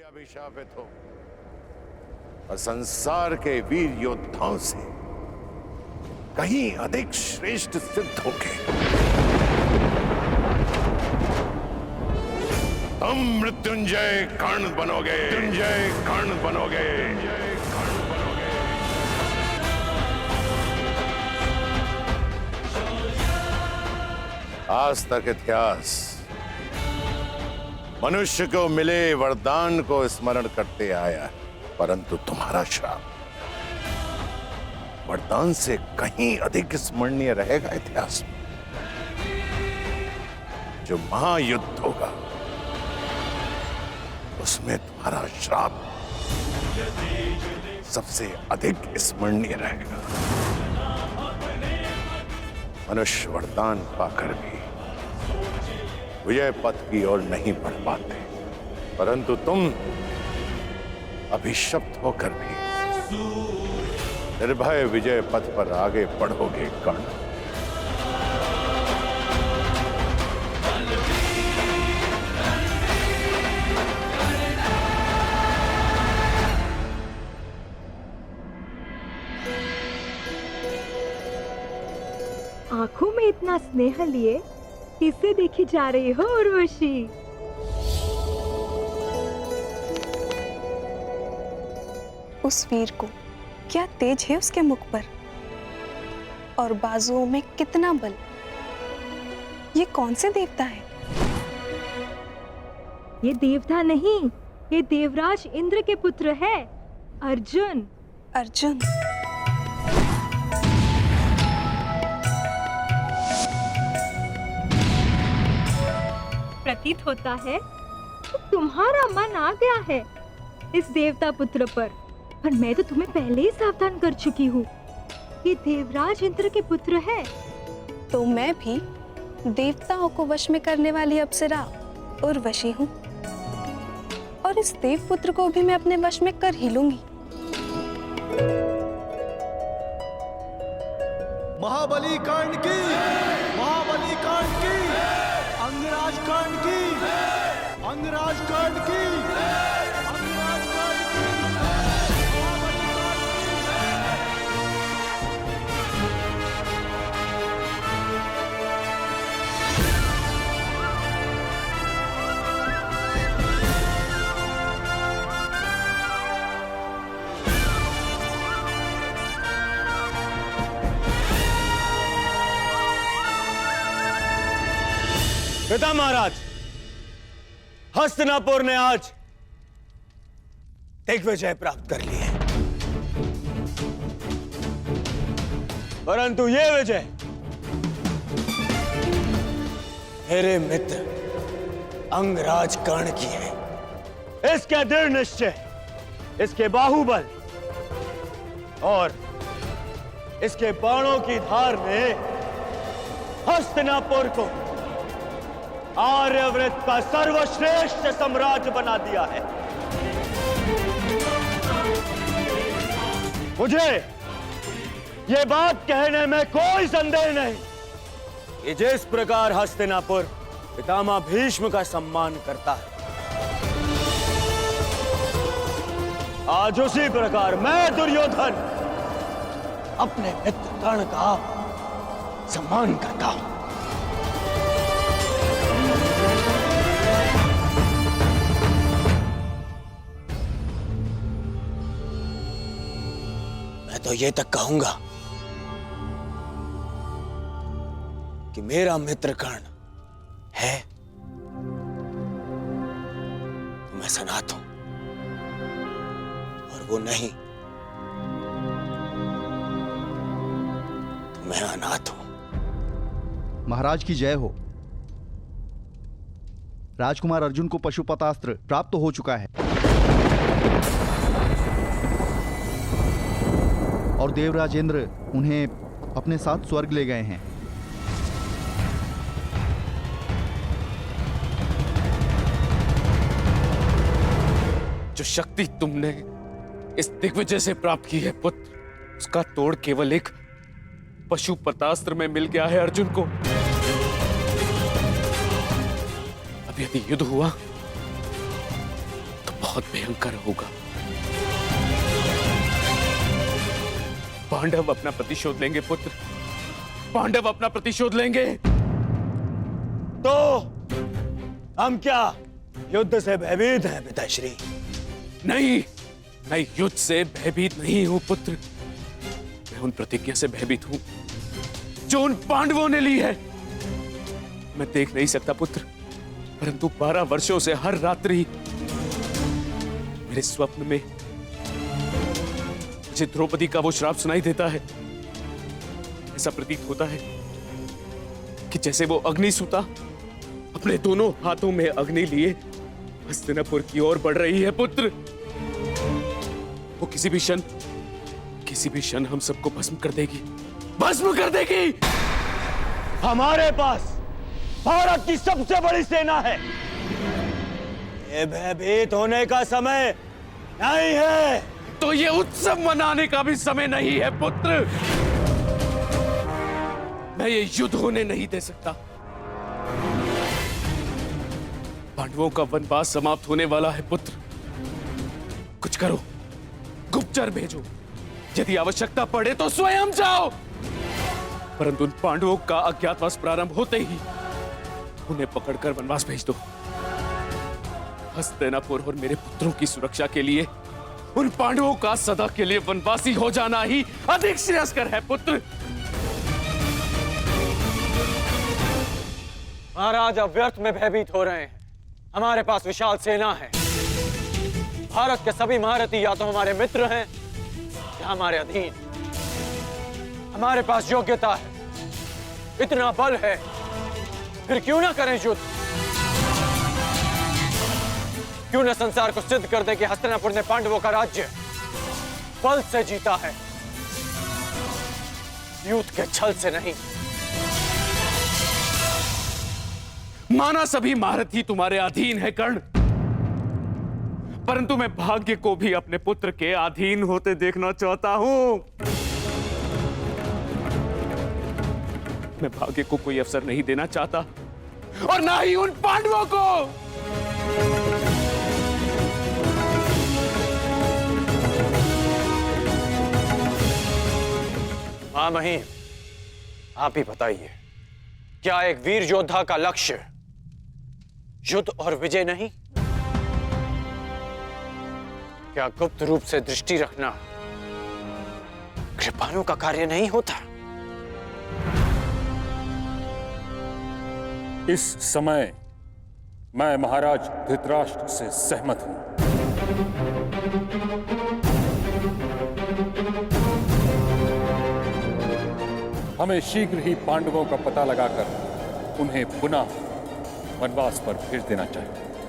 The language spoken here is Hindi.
अभिशापित हो और संसार के वीर योद्धाओं से कहीं अधिक श्रेष्ठ सिद्ध होगे। तुम मृत्युंजय कर्ण बनोगे, मृत्युंजय कर्ण बनोगे, मृत्युंजय कर्ण बनोगे। आज तक इतिहास मनुष्य को मिले वरदान को स्मरण करते आया, परंतु तुम्हारा श्राप वरदान से कहीं अधिक स्मरणीय रहेगा इतिहास में। जो महायुद्ध होगा उसमें तुम्हारा श्राप सबसे अधिक स्मरणीय रहेगा। मनुष्य वरदान पाकर भी विजय पथ की ओर नहीं बढ़ पाते, परंतु तुम अभिशप्त होकर भी निर्भय विजय पथ पर आगे बढ़ोगे कर्ण। आंखों में इतना स्नेह लिए किससे देखी जा रही हो उर्वशी? उस वीर को क्या तेज है उसके मुख पर और बाजुओं में कितना बल। ये कौन से देवता है? ये देवता नहीं, ये देवराज इंद्र के पुत्र है, अर्जुन। अर्जुन? प्रतीत होता है तो तुम्हारा मन आ गया है इस देवता पुत्र पर मैं तो तुम्हें पहले ही सावधान कर चुकी हूँ। ये देवराज इंद्र के पुत्र है। तो मैं भी देवताओं को वश में करने वाली अप्सरा उर्वशी हूँ और इस देव पुत्र को भी मैं अपने वश में कर ही लूंगी। महाबली कर्ण की, महाबली कर्ण की, अंगराज कर्ण की, अंगराज कर्ण की, अंगराज कर्ण की। पिता महाराज, हस्तिनापुर ने आज दिग्विजय प्राप्त कर ली है, परंतु ये विजय मेरे मित्र अंगराज कर्ण की है। इसके दृढ़ निश्चय, इसके बाहुबल और इसके बाणों की धार ने हस्तिनापुर को आर्यव्रत का सर्वश्रेष्ठ साम्राज्य बना दिया है। मुझे ये बात कहने में कोई संदेह नहीं कि जिस प्रकार हस्तिनापुर पितामह भीष्म का सम्मान करता है, आज उसी प्रकार मैं दुर्योधन अपने मित्र कर्ण का सम्मान करता हूं। तो ये तक कहूंगा कि मेरा मित्र कर्ण है तो मैं सनात हूं और वो नहीं तो मैं अनाथ हूं। महाराज की जय हो। राजकुमार अर्जुन को पशुपतास्त्र प्राप्त हो चुका है और देवराजेंद्र उन्हें अपने साथ स्वर्ग ले गए हैं। जो शक्ति तुमने इस दिग्विजय से प्राप्त की है पुत्र, उसका तोड़ केवल एक पशुपतास्त्र में मिल गया है अर्जुन को। अब यदि युद्ध हुआ तो बहुत भयंकर होगा। पांडव अपना प्रतिशोध लेंगे पुत्र, पांडव अपना प्रतिशोध लेंगे। तो हम क्या युद्ध से भयभीत हैं पिताश्री? नहीं, मैं युद्ध से भयभीत नहीं हूं पुत्र। मैं उन प्रतिज्ञा से भयभीत हूं जो उन पांडवों ने ली है। मैं देख नहीं सकता पुत्र, परंतु 12 वर्षों से हर रात्रि मेरे स्वप्न में मुझे द्रौपदी का वो श्राप सुनाई देता है। ऐसा प्रतीत होता है कि जैसे वो अग्निसूता अपने दोनों हाथों में अग्नि लिए हस्तिनापुर की ओर बढ़ रही है पुत्र। वो किसी भी क्षण हम सबको भस्म कर देगी, भस्म कर देगी। हमारे पास भारत की सबसे बड़ी सेना है। ये भयभीत होने का समय नहीं है। तो ये उत्सव मनाने का भी समय नहीं है पुत्र। मैं ये युद्ध होने नहीं दे सकता। पांडवों का वनवास समाप्त होने वाला है पुत्र। कुछ करो, गुप्तचर भेजो, यदि आवश्यकता पड़े तो स्वयं जाओ, परंतु उन पांडवों का अज्ञातवास प्रारंभ होते ही उन्हें पकड़कर वनवास भेज दो। हस्तिनापुर और मेरे पुत्रों की सुरक्षा के लिए उन पांडवों का सदा के लिए वनवासी हो जाना ही अधिक श्रेयस्कर है पुत्र। महाराज अब व्यर्थ में भयभीत हो रहे हैं। हमारे पास विशाल सेना है। भारत के सभी महारथी या तो हमारे मित्र हैं या हमारे अधीन। हमारे पास योग्यता है, इतना बल है, फिर क्यों ना करें युद्ध? क्यों न संसार को सिद्ध कर दे कि हस्तिनापुर ने पांडवों का राज्य बल से जीता है, युद्ध के छल से नहीं। माना सभी महारथी तुम्हारे अधीन है कर्ण, परंतु मैं भाग्य को भी अपने पुत्र के अधीन होते देखना चाहता हूं। मैं भाग्य को कोई अवसर नहीं देना चाहता और ना ही उन पांडवों को। हाँ महीम, आप ही बताइए, क्या एक वीर योद्धा का लक्ष्य युद्ध और विजय नहीं? क्या गुप्त रूप से दृष्टि रखना कृपाणु का कार्य नहीं होता? इस समय मैं महाराज धृतराष्ट्र से सहमत हूं। हमें शीघ्र ही पांडवों का पता लगाकर उन्हें पुनः वनवास पर भेज देना चाहिए।